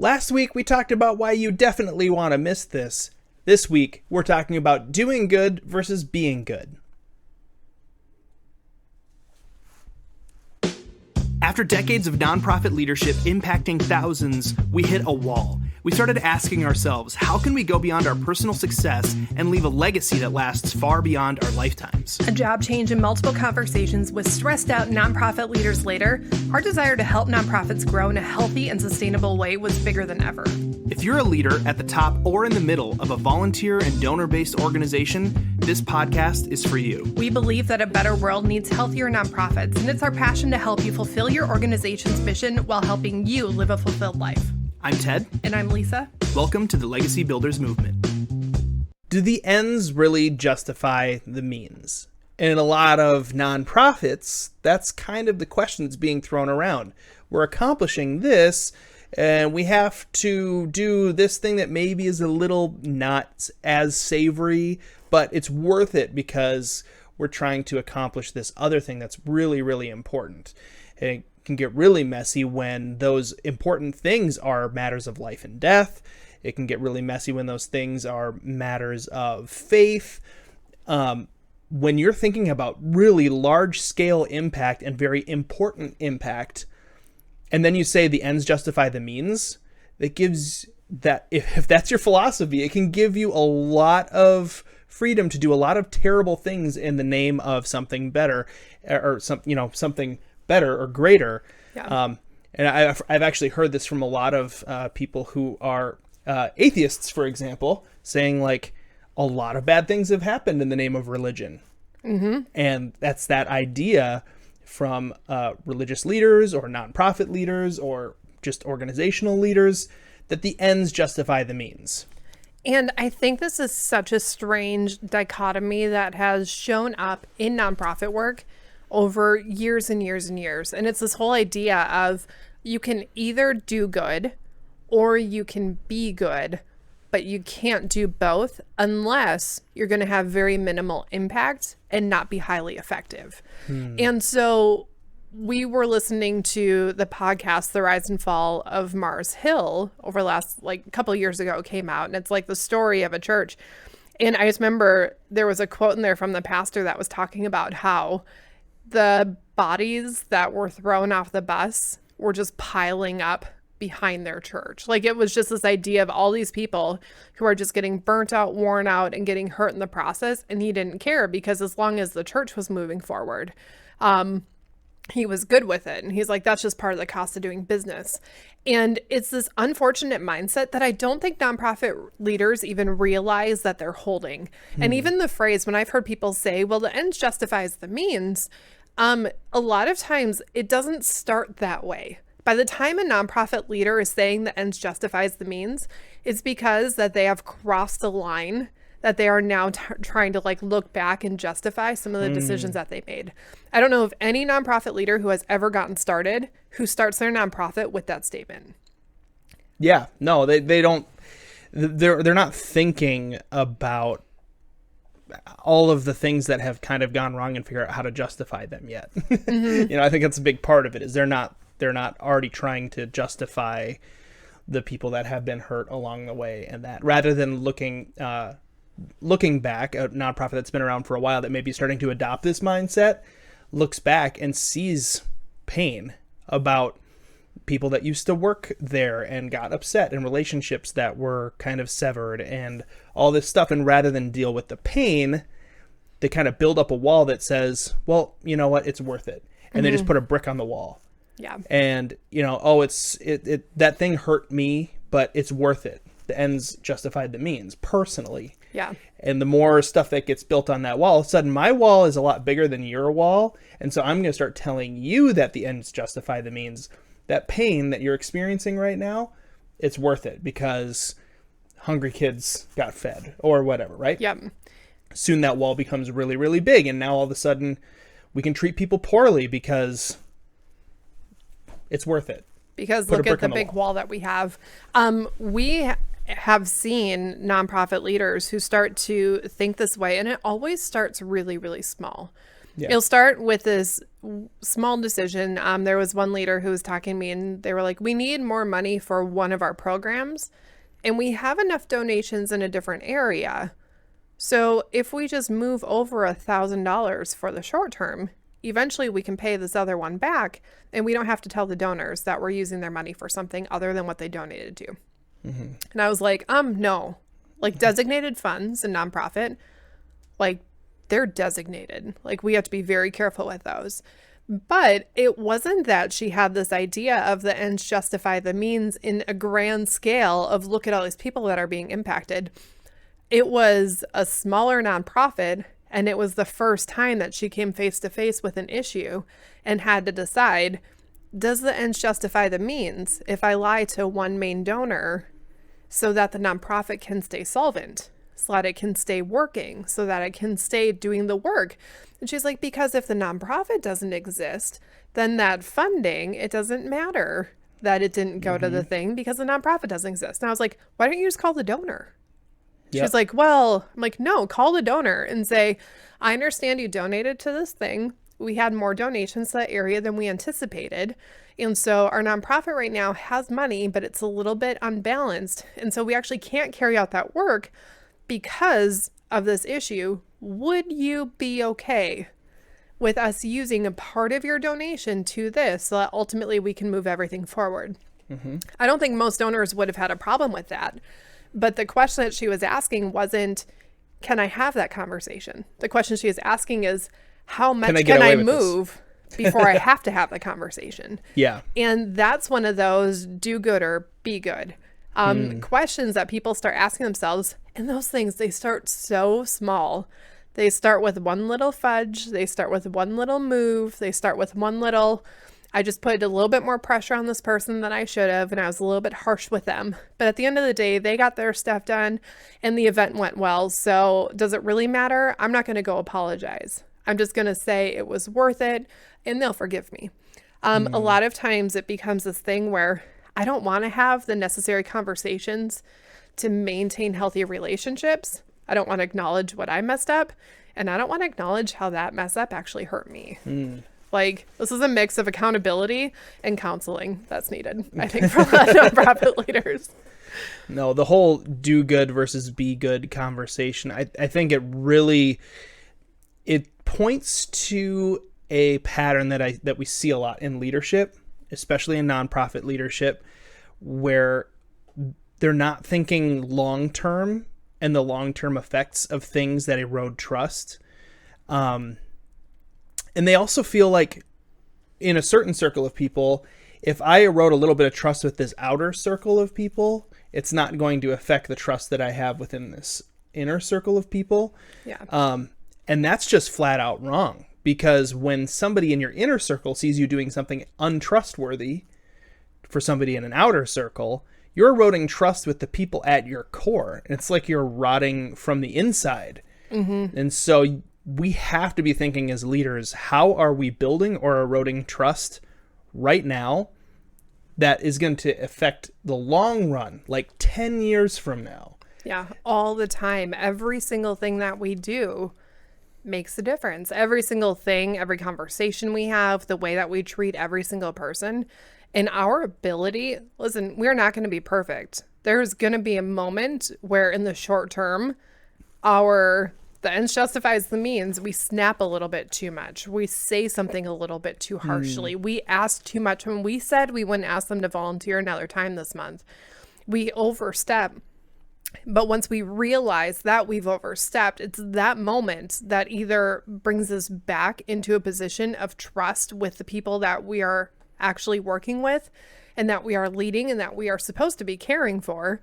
Last week, we talked about why you definitely want to miss this. This week, we're talking about doing good versus being good. After decades of nonprofit leadership impacting thousands, we hit a wall. We started asking ourselves, how can we go beyond our personal success and leave a legacy that lasts far beyond our lifetimes? A job change and multiple conversations with stressed out nonprofit leaders later, our desire to help nonprofits grow in a healthy and sustainable way was bigger than ever. If you're a leader at the top or in the middle of a volunteer and donor-based organization, this podcast is for you. We believe that a better world needs healthier nonprofits, and it's our passion to help you fulfill your organization's mission while helping you live a fulfilled life. I'm Ted. And I'm Lisa. Welcome to the Legacy Builders Movement. Do the ends really justify the means? In a lot of nonprofits, that's kind of the question that's being thrown around. We're accomplishing this, and we have to do this thing that maybe is a little not as savory, but it's worth it because we're trying to accomplish this other thing that's really, really important. And it can get really messy when those important things are matters of life and death. It can get really messy when those things are matters of faith. When you're thinking about really large-scale impact and very important impact, and then you say the ends justify the means, that gives that, if that's your philosophy, it can give you a lot of freedom to do a lot of terrible things in the name of something better, or something better or greater. Yeah. And I've actually heard this from a lot of people who are atheists, for example, saying like a lot of bad things have happened in the name of religion. Mm-hmm. And that's that idea from religious leaders or nonprofit leaders or just organizational leaders that the ends justify the means. And I think this is such a strange dichotomy that has shown up in nonprofit work over years and years and years. And it's this whole idea of you can either do good or you can be good, but you can't do both unless you're going to have very minimal impact and not be highly effective. And so we were listening to the podcast, The Rise and Fall of Mars Hill, over last, a couple of years ago, it came out. And it's like the story of a church. And I just remember there was a quote in there from the pastor that was talking about how the bodies that were thrown off the bus were just piling up behind their church. Like, it was just this idea of all these people who are just getting burnt out, worn out, and getting hurt in the process. And he didn't care because as long as the church was moving forward, he was good with it. And he's like, that's just part of the cost of doing business. And it's this unfortunate mindset that I don't think nonprofit leaders even realize that they're holding. And even the phrase, when I've heard people say, well, the ends justifies the means, a lot of times it doesn't start that way. By the time a nonprofit leader is saying the ends justifies the means, it's because that they have crossed a line that they are now trying to look back and justify some of the decisions that they made. I don't know of any nonprofit leader who has ever gotten started who starts their nonprofit with that statement. Yeah, no, they don't. They're not thinking about all of the things that have kind of gone wrong and figure out how to justify them yet. Mm-hmm. I think that's a big part of it. Is they're not already trying to justify the people that have been hurt along the way, and that rather than looking back, a nonprofit that's been around for a while that may be starting to adopt this mindset looks back and sees pain about people that used to work there and got upset, and relationships that were kind of severed and all this stuff. And rather than deal with the pain, they kind of build up a wall that says, well, you know what, it's worth it. And they just put a brick on the wall. Yeah. And, that thing hurt me, but it's worth it. The ends justified the means, personally. Yeah. And the more stuff that gets built on that wall, all of a sudden my wall is a lot bigger than your wall. And so I'm going to start telling you that the ends justify the means. That pain that you're experiencing right now, it's worth it because hungry kids got fed or whatever, right? Yep. Soon that wall becomes really, really big. And now all of a sudden we can treat people poorly because it's worth it. Because look at the big wall that we have. We have seen nonprofit leaders who start to think this way, and it always starts really, really small. Yeah. You'll start with this small decision. There was one leader who was talking to me and they were like, we need more money for one of our programs and we have enough donations in a different area. So if we just move over $1,000 for the short term, eventually we can pay this other one back and we don't have to tell the donors that we're using their money for something other than what they donated to. Mm-hmm. And I was like, no, like designated funds and nonprofit, like they're designated. Like we have to be very careful with those. But it wasn't that she had this idea of the ends justify the means in a grand scale of look at all these people that are being impacted. It was a smaller nonprofit, and it was the first time that she came face to face with an issue and had to decide, does the ends justify the means if I lie to one main donor so that the nonprofit can stay solvent, so that it can stay working, so that it can stay doing the work? And she's like, because if the nonprofit doesn't exist, then that funding, it doesn't matter that it didn't go to the thing because the nonprofit doesn't exist. And I was like, why don't you just call the donor? Yep. She's like, well, I'm like, no, call the donor and say, I understand you donated to this thing. We had more donations to that area than we anticipated. And so our nonprofit right now has money, but it's a little bit unbalanced. And so we actually can't carry out that work because of this issue. Would you be okay with us using a part of your donation to this so that ultimately we can move everything forward? Mm-hmm. I don't think most donors would have had a problem with that. But the question that she was asking wasn't, can I have that conversation? The question she was asking is, how much can I move before I have to have the conversation? Yeah. And that's one of those do good or be good questions that people start asking themselves. And those things, they start so small. They start with one little fudge. They start with one little move. They start with one little, I just put a little bit more pressure on this person than I should have, and I was a little bit harsh with them. But at the end of the day, they got their stuff done, and the event went well. So does it really matter? I'm not going to go apologize. I'm just going to say it was worth it, and they'll forgive me. A lot of times it becomes this thing where I don't want to have the necessary conversations to maintain healthy relationships. I don't want to acknowledge what I messed up, and I don't want to acknowledge how that mess up actually hurt me. Like, this is a mix of accountability and counseling that's needed, I think, from nonprofit leaders. No, the whole do good versus be good conversation, I think it really, it points to a pattern that we see a lot in leadership, especially in nonprofit leadership, where they're not thinking long-term and the long-term effects of things that erode trust. And they also feel like in a certain circle of people, if I erode a little bit of trust with this outer circle of people, it's not going to affect the trust that I have within this inner circle of people. Yeah. And that's just flat out wrong, because when somebody in your inner circle sees you doing something untrustworthy for somebody in an outer circle, you're eroding trust with the people at your core. And it's like you're rotting from the inside. Mm-hmm. And so we have to be thinking as leaders, how are we building or eroding trust right now that is going to affect the long run, like 10 years from now? Yeah, all the time. Every single thing that we do makes a difference. Every single thing, every conversation we have, the way that we treat every single person, and our ability, listen, we're not going to be perfect. There's going to be a moment where in the short term, the ends justifies the means. We snap a little bit too much. We say something a little bit too harshly. We ask too much. When we said we wouldn't ask them to volunteer another time this month, we overstep. But once we realize that we've overstepped, it's that moment that either brings us back into a position of trust with the people that we are actually working with and that we are leading and that we are supposed to be caring for,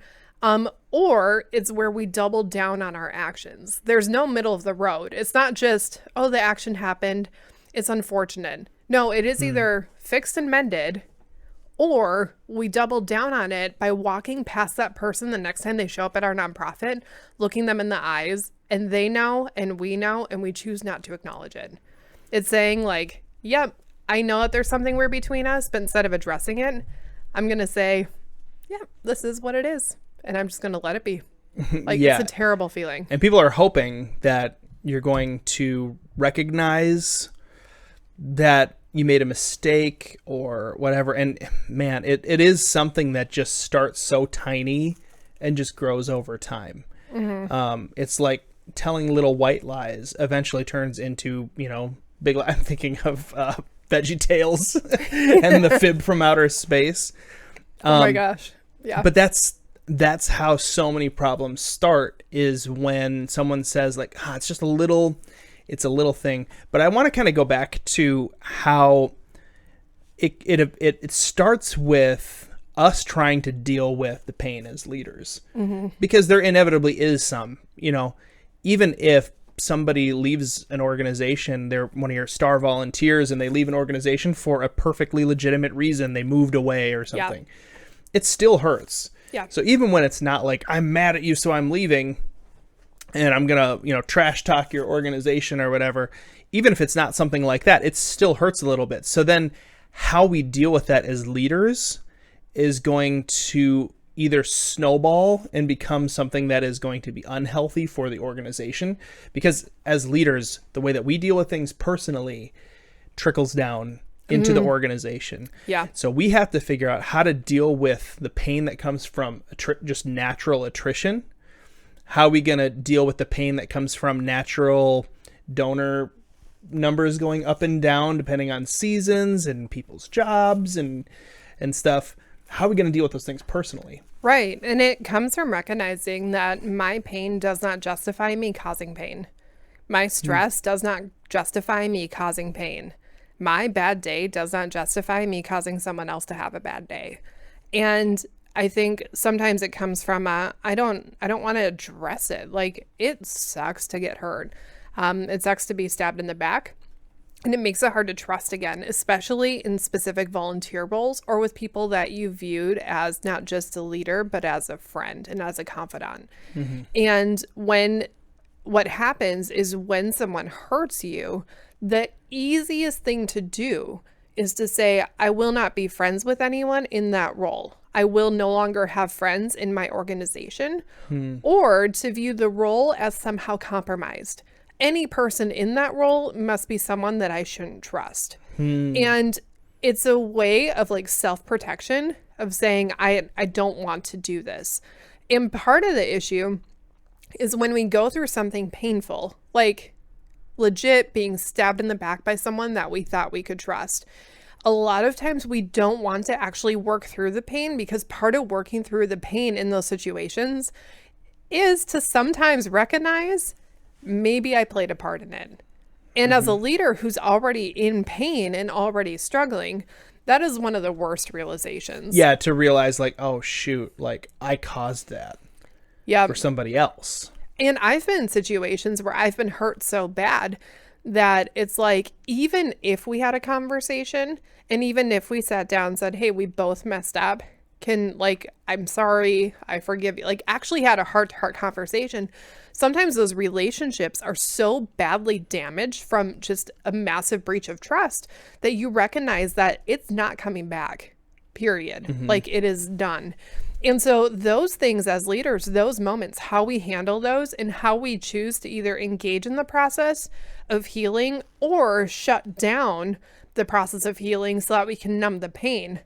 or it's where we double down on our actions. There's no middle of the road. It's not just, oh, the action happened, it's unfortunate. No, it is either fixed and mended, or we double down on it by walking past that person the next time they show up at our nonprofit, looking them in the eyes, and they know, and we choose not to acknowledge it. It's saying like, yep, I know that there's something weird between us, but instead of addressing it, I'm going to say, yeah, this is what it is. And I'm just going to let it be. Like, yeah. It's a terrible feeling. And people are hoping that you're going to recognize that you made a mistake or whatever. And man, it is something that just starts so tiny and just grows over time. It's like telling little white lies eventually turns into, big I'm thinking of Veggie Tales and the fib from outer space. Oh my gosh. Yeah. But that's how so many problems start, is when someone says like, it's just a little thing. But I want to kind of go back to how it starts with us trying to deal with the pain as leaders, because there inevitably is some, even if somebody leaves an organization, they're one of your star volunteers and they leave an organization for a perfectly legitimate reason, they moved away or something. It still hurts. Yeah. So even when it's not like, I'm mad at you, so I'm leaving and I'm going to, trash talk your organization or whatever, even if it's not something like that, it still hurts a little bit. So then how we deal with that as leaders is going to either snowball and become something that is going to be unhealthy for the organization, because as leaders, the way that we deal with things personally trickles down into the organization. Yeah. So we have to figure out how to deal with the pain that comes from just natural attrition. How are we going to deal with the pain that comes from natural donor numbers going up and down depending on seasons and people's jobs and stuff? How are we going to deal with those things personally? Right. And it comes from recognizing that my pain does not justify me causing pain. My stress does not justify me causing pain. My bad day does not justify me causing someone else to have a bad day. And I think sometimes it comes from I don't want to address it. Like, it sucks to get hurt. It sucks to be stabbed in the back. And it makes it hard to trust again, especially in specific volunteer roles or with people that you viewed as not just a leader, but as a friend and as a confidant. And what happens is when someone hurts you, the easiest thing to do is to say, I will not be friends with anyone in that role. I will no longer have friends in my organization, or to view the role as somehow compromised. Any person in that role must be someone that I shouldn't trust. And it's a way of like self-protection of saying, I don't want to do this. And part of the issue is when we go through something painful, like legit being stabbed in the back by someone that we thought we could trust. A lot of times we don't want to actually work through the pain, because part of working through the pain in those situations is to sometimes recognize maybe I played a part in it. And as a leader who's already in pain and already struggling, that is one of the worst realizations. Yeah, to realize like, oh shoot, like I caused that for somebody else. And I've been in situations where I've been hurt so bad that it's like, even if we had a conversation and even if we sat down and said, hey, we both messed up, I'm sorry, I forgive you, like actually had a heart-to-heart conversation. Sometimes those relationships are so badly damaged from just a massive breach of trust that you recognize that it's not coming back, period. Like, it is done. And so those things as leaders, those moments, how we handle those and how we choose to either engage in the process of healing or shut down the process of healing so that we can numb the pain,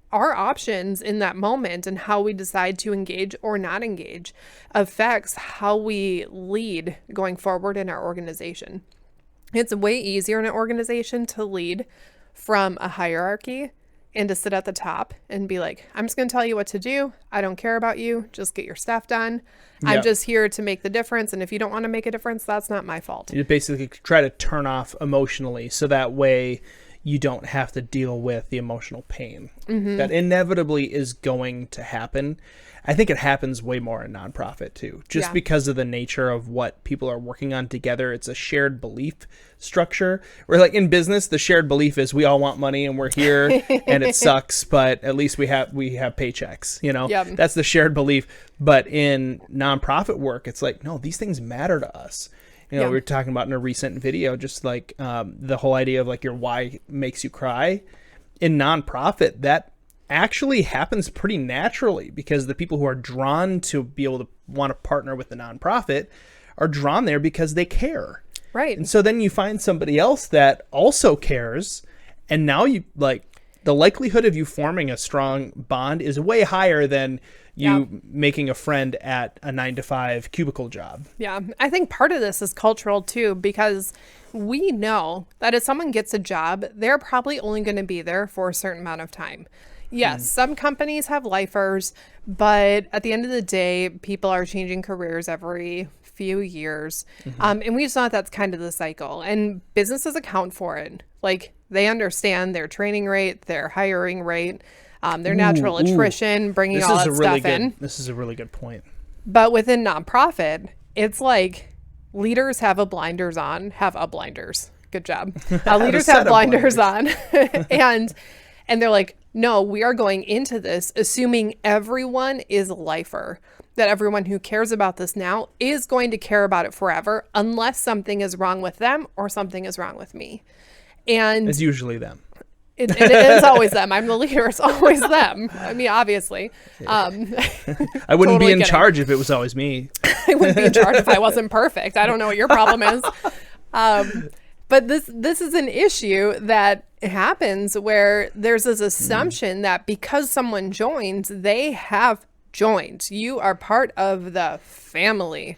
our options in that moment and how we decide to engage or not engage affects how we lead going forward in our organization. It's way easier in an organization to lead from a hierarchy and to sit at the top and be like, I'm just going to tell you what to do. I don't care about you. Just get your stuff done. I'm just here to make the difference. And if you don't want to make a difference, that's not my fault. You basically try to turn off emotionally so that way you don't have to deal with the emotional pain that inevitably is going to happen. I think it happens way more in nonprofit too, just because of the nature of what people are working on together. It's a shared belief structure where, like in business, the shared belief is we all want money and we're here and it sucks, but at least we have paychecks, that's the shared belief. But in nonprofit work, it's like, no, these things matter to us. We were talking about in a recent video, just like the whole idea of like your why makes you cry. In nonprofit, that actually happens pretty naturally because the people who are drawn to be able to want to partner with the nonprofit are drawn there because they care. Right. And so then you find somebody else that also cares, and now you like the likelihood of you forming a strong bond is way higher than you making a friend at a 9-to-5 cubicle job. Yeah. I think part of this is cultural too, because we know that if someone gets a job, they're probably only going to be there for a certain amount of time. Yes, some companies have lifers, but at the end of the day, people are changing careers every few years. And we just know that's kind of the cycle. And businesses account for it. Like, they understand their training rate, their hiring rate, their natural attrition, bringing all that stuff in. This is a really good point. But within nonprofit, it's like leaders have blinders. Good job. Leaders have blinders on. And they're like, no, we are going into this assuming everyone is a lifer, that everyone who cares about this now is going to care about it forever unless something is wrong with them or something is wrong with me. And it's usually them. It is always them. I'm the leader. It's always them. I mean, obviously. I wouldn't totally be in charge if it was always me. I wouldn't be in charge if I wasn't perfect. I don't know what your problem is. But this is an issue that happens where there's this assumption that because someone joins, they have joined. You are part of the family.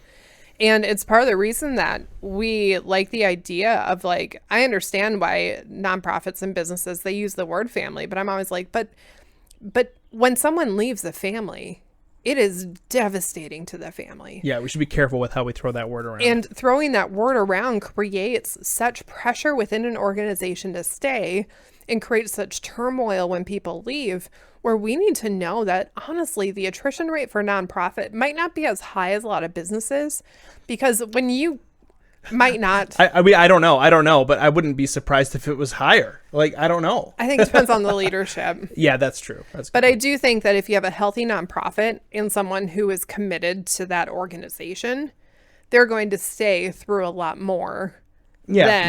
And it's part of the reason that we like the idea of, like, I understand why nonprofits and businesses, they use the word family, but I'm always like, but when someone leaves the family, it is devastating to the family. Yeah, we should be careful with how we throw that word around. And throwing that word around creates such pressure within an organization to stay and creates such turmoil when people leave, where we need to know that, honestly, the attrition rate for nonprofit might not be as high as a lot of businesses, because when you might not. I mean, I don't know, but I wouldn't be surprised if it was higher. Like, I don't know. I think it depends on the leadership. Yeah, that's true. But I do think that if you have a healthy nonprofit and someone who is committed to that organization, they're going to stay through a lot more. Yeah,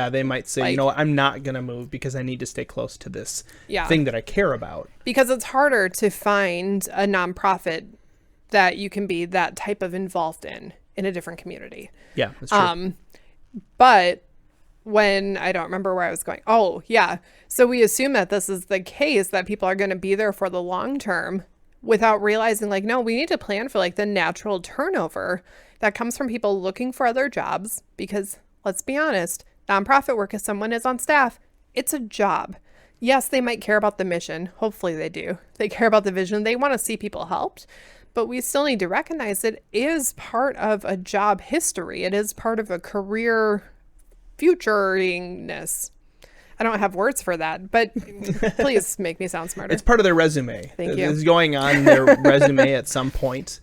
they might say, like, you know what, I'm not going to move because I need to stay close to this thing that I care about. Because it's harder to find a nonprofit that you can be that type of involved in a different community. Yeah, that's true. But when, I don't remember where I was going. Oh, yeah. So we assume that this is the case, that people are going to be there for the long term without realizing, like, no, we need to plan for, like, the natural turnover that comes from people looking for other jobs, because let's be honest, nonprofit work, if someone is on staff, it's a job. Yes, they might care about the mission. Hopefully they do. They care about the vision. They want to see people helped. But we still need to recognize it is part of a job history. It is part of a career futuringness. I don't have words for that, but please make me sound smarter. It's part of their resume. Thank you. It's going on their resume at some point.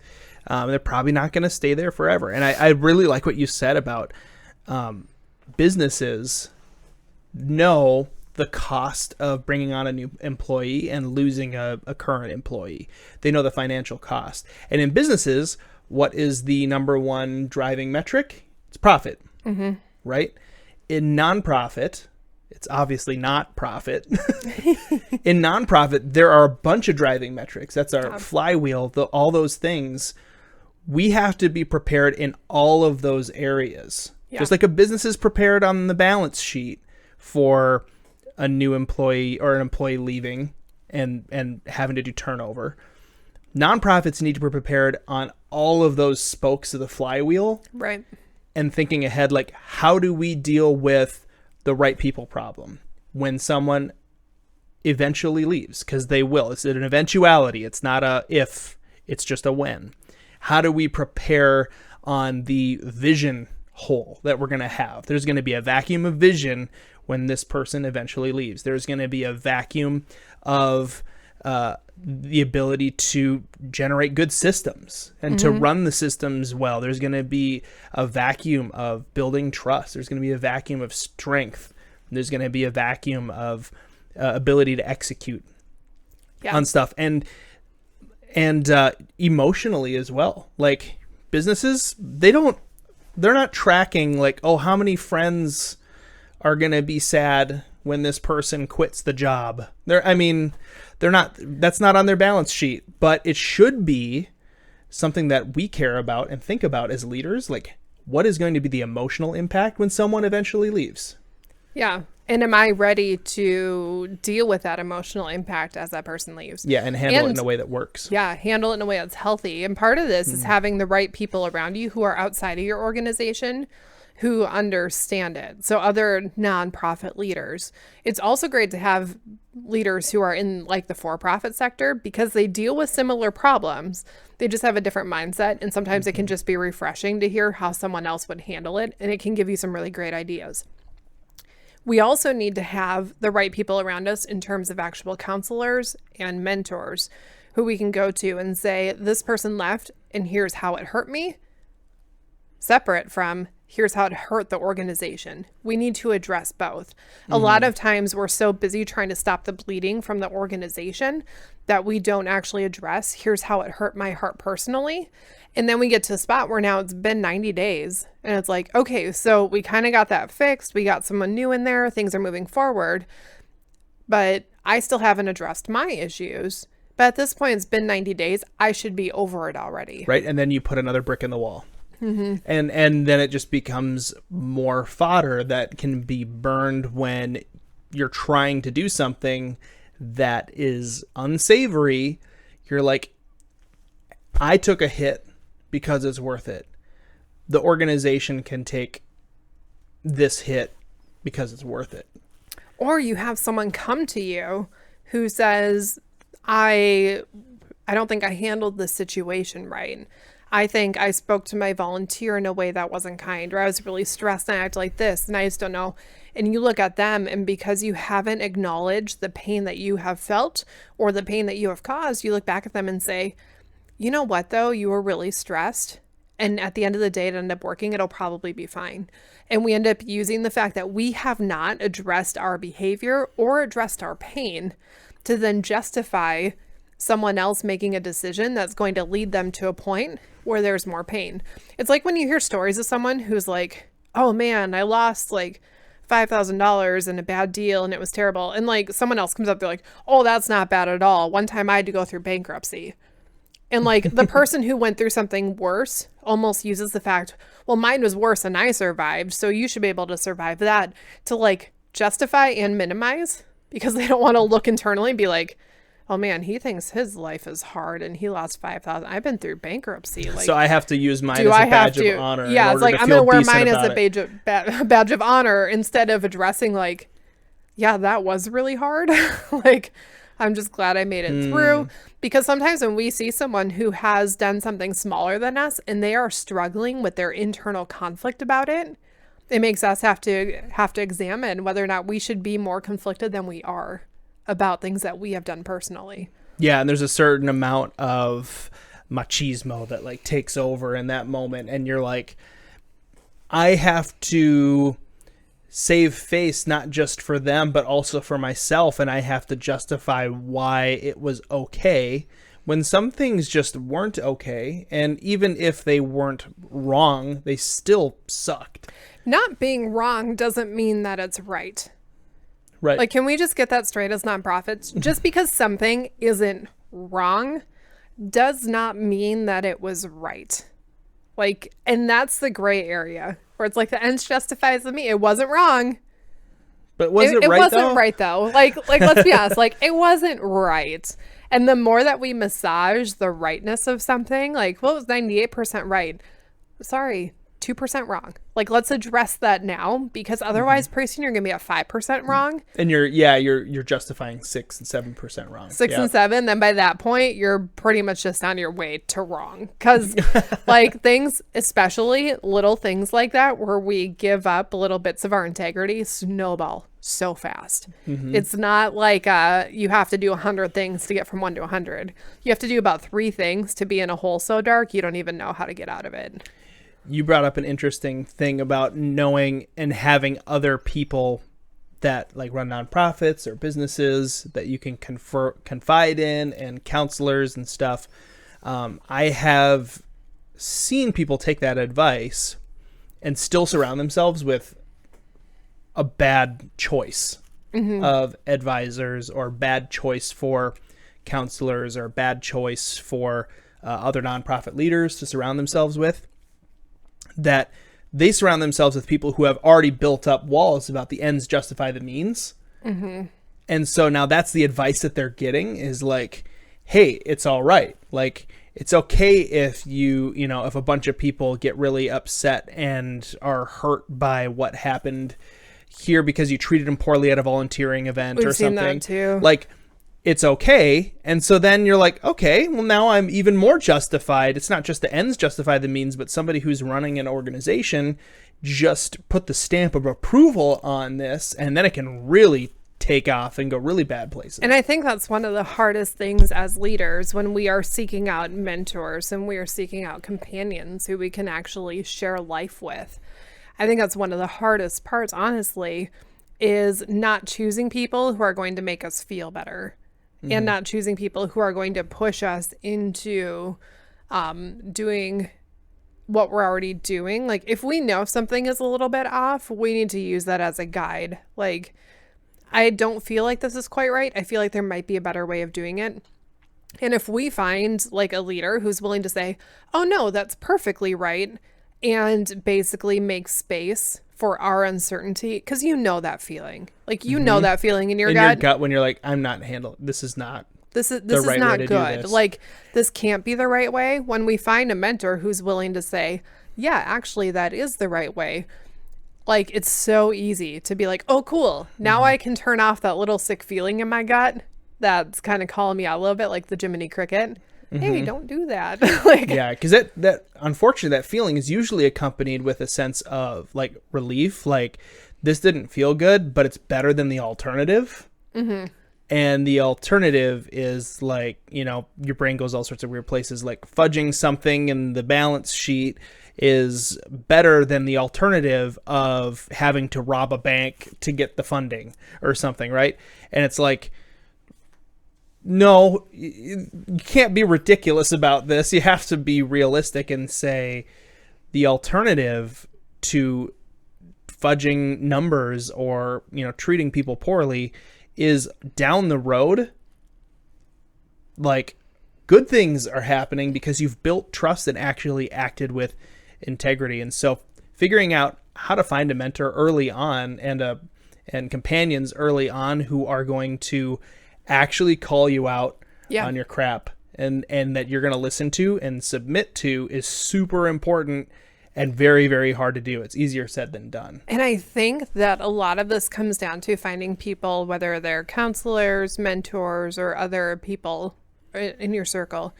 They're probably not going to stay there forever. And I really like what you said about businesses know the cost of bringing on a new employee and losing a current employee. They know the financial cost. And in businesses, what is the number one driving metric? It's profit, right? In nonprofit, it's obviously not profit. In nonprofit, there are a bunch of driving metrics. That's our flywheel, all those things. We have to be prepared in all of those areas. Yeah. Just like a business is prepared on the balance sheet for a new employee or an employee leaving and having to do turnover. Nonprofits need to be prepared on all of those spokes of the flywheel. Right. And thinking ahead, like, how do we deal with the right people problem when someone eventually leaves? Because they will. It's an eventuality. It's not a if, it's just a when. How do we prepare on the vision hole that we're going to have? There's going to be a vacuum of vision when this person eventually leaves. There's going to be a vacuum of the ability to generate good systems and to run the systems well. There's going to be a vacuum of building trust. There's going to be a vacuum of strength. There's going to be a vacuum of ability to execute on stuff. And emotionally as well. Like, businesses, they're not tracking, like, oh, how many friends are going to be sad when this person quits the job. That's not on their balance sheet, but it should be something that we care about and think about as leaders. Like, what is going to be the emotional impact when someone eventually leaves? Yeah. And am I ready to deal with that emotional impact as that person leaves? Yeah, and handle it in a way that works. Yeah, handle it in a way that's healthy. And part of this is having the right people around you who are outside of your organization who understand it. So other nonprofit leaders. It's also great to have leaders who are in like the for-profit sector because they deal with similar problems. They just have a different mindset. And sometimes it can just be refreshing to hear how someone else would handle it. And it can give you some really great ideas. We also need to have the right people around us in terms of actual counselors and mentors who we can go to and say, this person left and here's how it hurt me, separate from here's how it hurt the organization. We need to address both. A lot of times we're so busy trying to stop the bleeding from the organization that we don't actually address here's how it hurt my heart personally. And then we get to a spot where now it's been 90 days and it's like, okay, so we kind of got that fixed. We got someone new in there. Things are moving forward, but I still haven't addressed my issues. But at this point, it's been 90 days. I should be over it already. Right. And then you put another brick in the wall. And then it just becomes more fodder that can be burned when you're trying to do something that is unsavory. You're like, I took a hit because it's worth it. The organization can take this hit because it's worth it. Or you have someone come to you who says, I don't think I handled this situation right. I think I spoke to my volunteer in a way that wasn't kind, or I was really stressed and I acted like this and I just don't know. And you look at them, and because you haven't acknowledged the pain that you have felt or the pain that you have caused, you look back at them and say, you know what though, you were really stressed. And at the end of the day, it ended up working. It'll probably be fine. And we end up using the fact that we have not addressed our behavior or addressed our pain to then justify someone else making a decision that's going to lead them to a point where there's more pain. It's like when you hear stories of someone who's like, oh man, I lost like $5,000 in a bad deal and it was terrible. And like someone else comes up, they're like, oh, that's not bad at all. One time I had to go through bankruptcy. And like the person who went through something worse almost uses the fact, well, mine was worse and I survived, so you should be able to survive that, to like justify and minimize, because they don't want to look internally and be like, oh man, he thinks his life is hard and he lost 5,000. I've been through bankruptcy. Like, so I have to use mine as a badge of honor. Yeah, it's like I'm going to wear mine as a badge of honor instead of addressing like, yeah, that was really hard. Like, I'm just glad I made it through. Because sometimes when we see someone who has done something smaller than us and they are struggling with their internal conflict about it, it makes us have to examine whether or not we should be more conflicted than we are about things that we have done personally. Yeah, and there's a certain amount of machismo that like takes over in that moment, and you're like, I have to save face not just for them but also for myself, and I have to justify why it was okay when some things just weren't okay, and even if they weren't wrong, they still sucked. Not being wrong doesn't mean that it's right. Right. Like, can we just get that straight as nonprofits? Just because something isn't wrong does not mean that it was right. Like, and that's the gray area where it's like the ends justifies the means. It wasn't wrong. But was it right though? It wasn't right though. Like let's be honest, like it wasn't right. And the more that we massage the rightness of something, like, well, it was 98% right. Sorry, 2% wrong. Like, let's address that now, because otherwise pretty soon you're gonna be at 5% wrong. And you're justifying 6 and 7% wrong. 6 and 7, then by that point you're pretty much just on your way to wrong. Because like things, especially little things like that where we give up little bits of our integrity, snowball so fast. It's not like you have to do 100 things to get from 1 to 100. You have to do about 3 things to be in a hole so dark you don't even know how to get out of it. You brought up an interesting thing about knowing and having other people that like run nonprofits or businesses that you can confide in, and counselors and stuff. I have seen people take that advice and still surround themselves with a bad choice of advisors, or bad choice for counselors, or bad choice for other nonprofit leaders to surround themselves with, that they surround themselves with people who have already built up walls about the ends justify the means. Mm-hmm. And so now that's the advice that they're getting is like, hey, it's all right. Like, it's okay if if a bunch of people get really upset and are hurt by what happened here because you treated them poorly at a volunteering event or something. We've seen that too. Like, it's okay. And so then you're like, okay, well, now I'm even more justified. It's not just the ends justify the means, but somebody who's running an organization just put the stamp of approval on this, and then it can really take off and go really bad places. And I think that's one of the hardest things as leaders when we are seeking out mentors and we are seeking out companions who we can actually share life with. I think that's one of the hardest parts, honestly, is not choosing people who are going to make us feel better and not choosing people who are going to push us into doing what we're already doing. Like, if we know something is a little bit off, we need to use that as a guide. Like, I don't feel like this is quite right. I feel like there might be a better way of doing it. And if we find like a leader who's willing to say, oh no, that's perfectly right, and basically make space for our uncertainty, because you know that feeling. Like, you know that feeling in your gut when you're like, I'm not handling this is not this is right not way to do good. this. Like, this can't be the right way. When we find a mentor who's willing to say, yeah, actually that is the right way, like, it's so easy to be like, oh cool, now I can turn off that little sick feeling in my gut that's kind of calling me out a little bit, like the Jiminy Cricket. Hey, don't do that. Like, yeah, because that unfortunately, that feeling is usually accompanied with a sense of like relief, like this didn't feel good, but it's better than the alternative. And the alternative is like, your brain goes all sorts of weird places, like fudging something in the balance sheet is better than the alternative of having to rob a bank to get the funding or something, right? And it's like, no, you can't be ridiculous about this. You have to be realistic and say the alternative to fudging numbers or, treating people poorly is down the road. Like, good things are happening because you've built trust and actually acted with integrity. And so figuring out how to find a mentor early on and companions early on who are going to actually call you out on your crap and that you're going to listen to and submit to is super important and very, very hard to do. It's easier said than done. And I think that a lot of this comes down to finding people, whether they're counselors, mentors, or other people in your circle,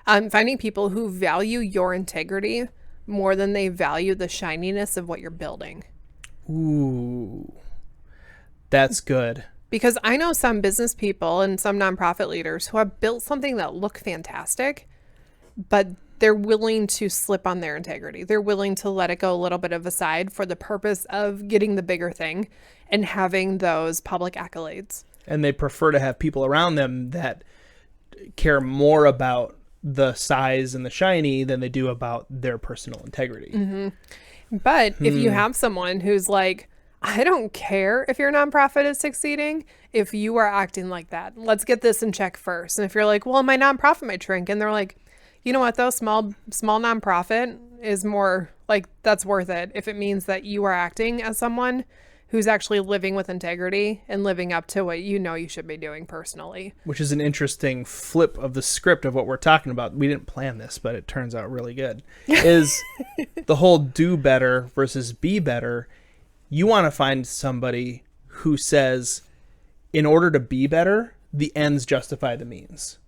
finding people who value your integrity more than they value the shininess of what you're building. Ooh, that's good. Because I know some business people and some nonprofit leaders who have built something that look fantastic, but they're willing to slip on their integrity. They're willing to let it go a little bit of a side for the purpose of getting the bigger thing and having those public accolades. And they prefer to have people around them that care more about the size and the shiny than they do about their personal integrity. But if you have someone who's like, I don't care if your nonprofit is succeeding, if you are acting like that, let's get this in check first. And if you're like, well, my nonprofit might shrink, and they're like, you know what though, small nonprofit is more like, that's worth it if it means that you are acting as someone who's actually living with integrity and living up to what you know you should be doing personally. Which is an interesting flip of the script of what we're talking about. We didn't plan this, but it turns out really good. Is the whole do better versus be better. You want to find somebody who says, in order to be better, the ends justify the means.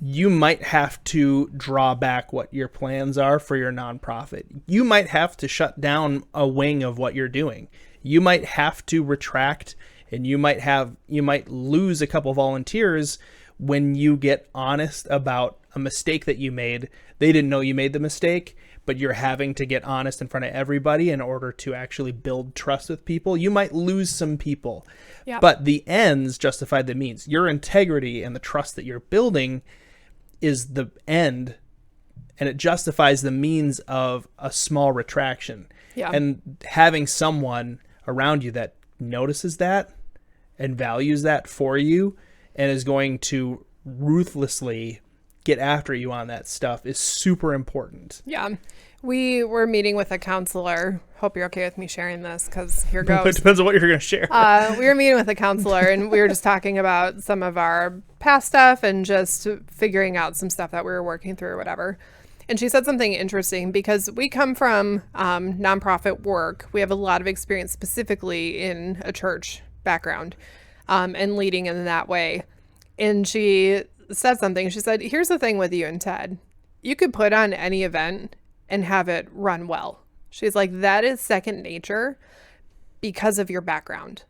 You might have to draw back what your plans are for your nonprofit. You might have to shut down a wing of what you're doing. You might have to retract, and you might lose a couple volunteers when you get honest about a mistake that you made. They didn't know you made the mistake, but you're having to get honest in front of everybody in order to actually build trust with people. You might lose some people, but the ends justify the means. Your integrity and the trust that you're building is the end, and it justifies the means of a small retraction. And having someone around you that notices that and values that for you and is going to ruthlessly get after you on that stuff is super important. Yeah. We were meeting with a counselor. Hope you're okay with me sharing this, because here goes. It depends on what you're going to share. We were meeting with a counselor, and we were just talking about some of our past stuff and just figuring out some stuff that we were working through or whatever. And she said something interesting, because we come from nonprofit work. We have a lot of experience specifically in a church background and leading in that way. And she said something. She said, here's the thing with you and Ted. You could put on any event and have it run well. She's like, that is second nature because of your background.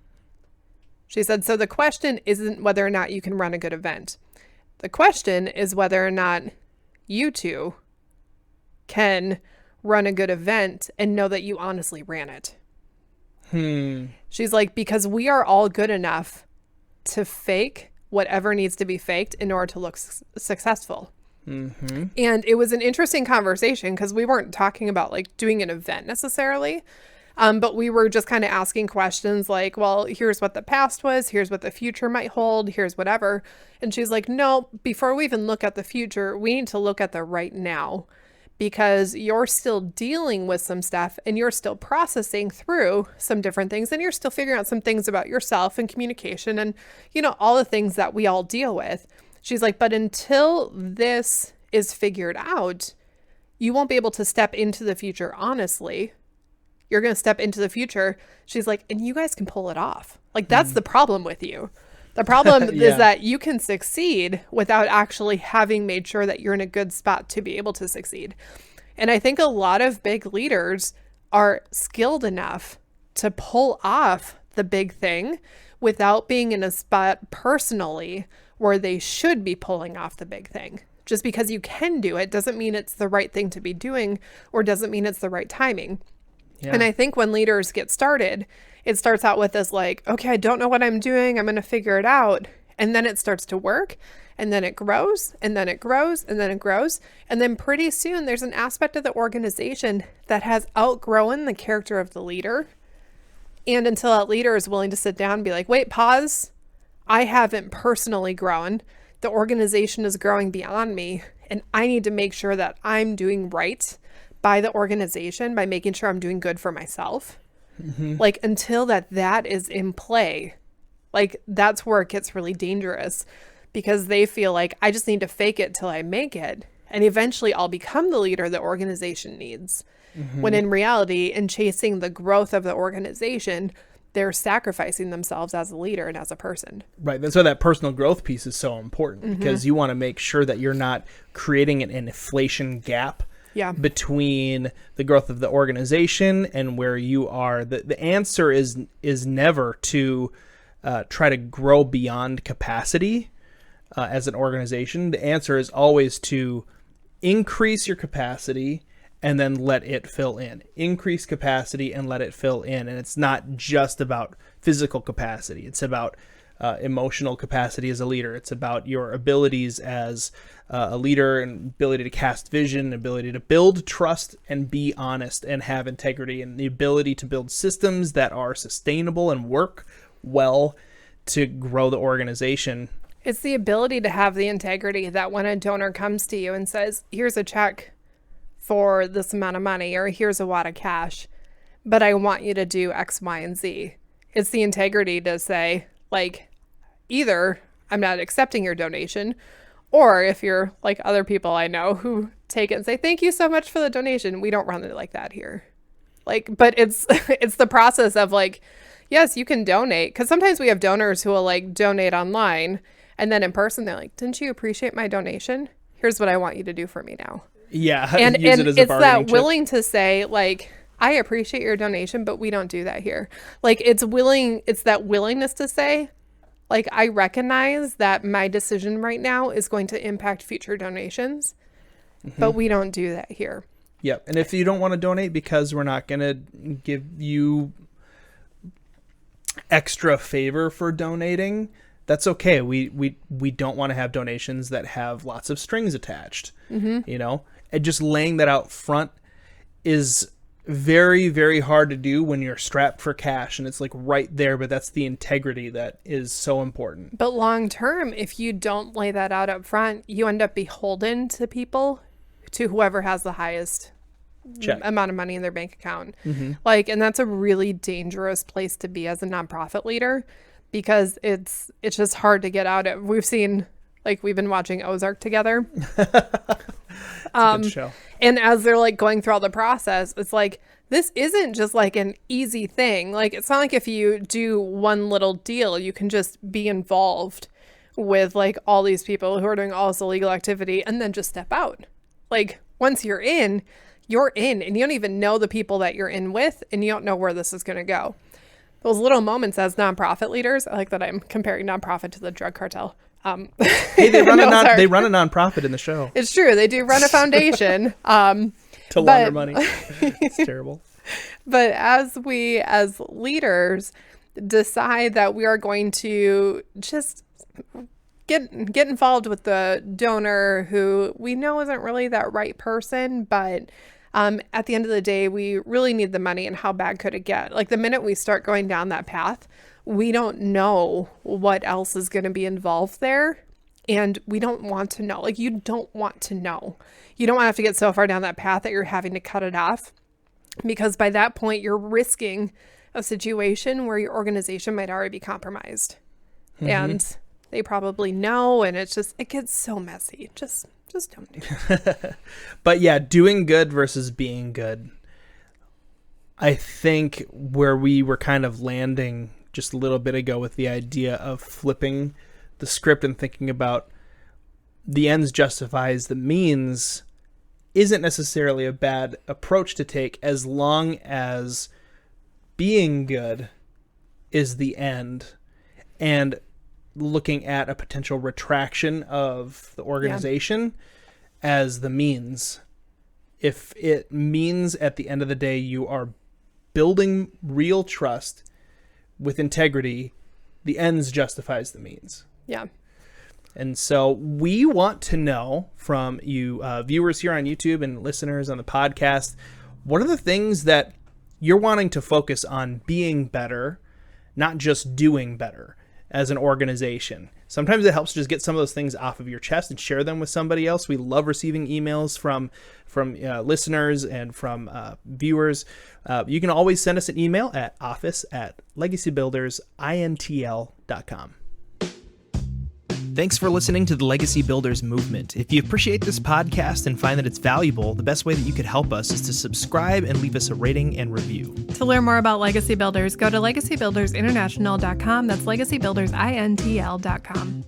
She said, so the question isn't whether or not you can run a good event. The question is whether or not you two can run a good event and know that you honestly ran it. She's like, because we are all good enough to fake whatever needs to be faked in order to look successful. Mm-hmm. And it was an interesting conversation, because we weren't talking about like doing an event necessarily. But we were just kind of asking questions like, well, here's what the past was. Here's what the future might hold. Here's whatever. And she's like, no, before we even look at the future, we need to look at the right now, because you're still dealing with some stuff and you're still processing through some different things, and you're still figuring out some things about yourself and communication and, you know, all the things that we all deal with. She's like, but until this is figured out, you won't be able to step into the future honestly. You're going to step into the future. She's like, and you guys can pull it off. Like, that's the problem with you. The problem is that you can succeed without actually having made sure that you're in a good spot to be able to succeed. And I think a lot of big leaders are skilled enough to pull off the big thing without being in a spot personally where they should be pulling off the big thing. Just because you can do it doesn't mean it's the right thing to be doing, or doesn't mean it's the right timing. Yeah. And I think when leaders get started, it starts out with this like, okay, I don't know what I'm doing. I'm going to figure it out. And then it starts to work, and then it grows, and then it grows, and then it grows. And then pretty soon there's an aspect of the organization that has outgrown the character of the leader. And until that leader is willing to sit down and be like, wait, pause. I haven't personally grown. The organization is growing beyond me, and I need to make sure that I'm doing right by the organization, by making sure I'm doing good for myself. Mm-hmm. Like, until that is in play, like, that's where it gets really dangerous, because they feel like, I just need to fake it till I make it, and eventually I'll become the leader the organization needs. Mm-hmm. When in reality, in chasing the growth of the organization, they're sacrificing themselves as a leader and as a person. Right. That's why that personal growth piece is so important, mm-hmm. because you want to make sure that you're not creating an inflation gap between the growth of the organization and where you are. The answer is never to try to grow beyond capacity as an organization. The answer is always to increase your capacity and then let it fill in. Increase capacity and let it fill in. And it's not just about physical capacity. It's about emotional capacity as a leader. It's about your abilities as a leader, and ability to cast vision, ability to build trust and be honest and have integrity, and the ability to build systems that are sustainable and work well to grow the organization. It's the ability to have the integrity that when a donor comes to you and says, here's a check for this amount of money, or here's a wad of cash, but I want you to do X, Y, and Z. It's the integrity to say, like, either I'm not accepting your donation, or if you're like other people I know who take it and say, thank you so much for the donation. We don't run it like that here. Like, but it's the process of like, yes, you can donate. Because sometimes we have donors who will like donate online, and then in person they're like, didn't you appreciate my donation? Here's what I want you to do for me now. Yeah. And it's that willing to say, like, I appreciate your donation, but we don't do that here. Like, it's that willingness to say, like, I recognize that my decision right now is going to impact future donations, but we don't do that here. Yep. And if you don't want to donate because we're not going to give you extra favor for donating, that's okay. We don't want to have donations that have lots of strings attached, you know, and just laying that out front is very, very hard to do when you're strapped for cash and it's like right there, but that's the integrity that is so important. But long term, if you don't lay that out up front, you end up beholden to people, to whoever has the highest amount of money in their bank account. Like, and that's a really dangerous place to be as a nonprofit leader, because it's just hard to get out of. We've seen, like, we've been watching Ozark together. It's a good show. And as they're like going through all the process, it's like, this isn't just like an easy thing. Like, it's not like if you do one little deal, you can just be involved with like all these people who are doing all this illegal activity and then just step out. Like, once you're in, and you don't even know the people that you're in with, and you don't know where this is going to go. Those little moments as nonprofit leaders, I like that I'm comparing nonprofit to the drug cartel. Hey, they run they run a nonprofit in the show. It's true. They do run a foundation. To launder money. It's terrible. But as we, as leaders, decide that we are going to just get involved with the donor who we know isn't really that right person, but at the end of the day, we really need the money, and how bad could it get? Like, the minute we start going down that path, we don't know what else is going to be involved there. And we don't want to know. Like, you don't want to know. You don't want to have to get so far down that path that you're having to cut it off, because by that point, you're risking a situation where your organization might already be compromised. And they probably know, and it's just, it gets so messy. Just don't do it. But yeah, doing good versus being good. I think where we were kind of landing just a little bit ago with the idea of flipping the script and thinking about the ends justifies the means isn't necessarily a bad approach to take, as long as being good is the end and looking at a potential retraction of the organization as the means. If it means at the end of the day you are building real trust with integrity, the ends justifies the means. Yeah. And so we want to know from you viewers here on YouTube and listeners on the podcast, what are the things that you're wanting to focus on being better, not just doing better as an organization? Sometimes it helps to just get some of those things off of your chest and share them with somebody else. We love receiving emails from listeners and from viewers. You can always send us an email at office@legacybuildersintl.com. Thanks for listening to the Legacy Builders Movement. If you appreciate this podcast and find that it's valuable, the best way that you could help us is to subscribe and leave us a rating and review. To learn more about Legacy Builders, go to legacybuildersinternational.com. That's legacybuildersintl.com.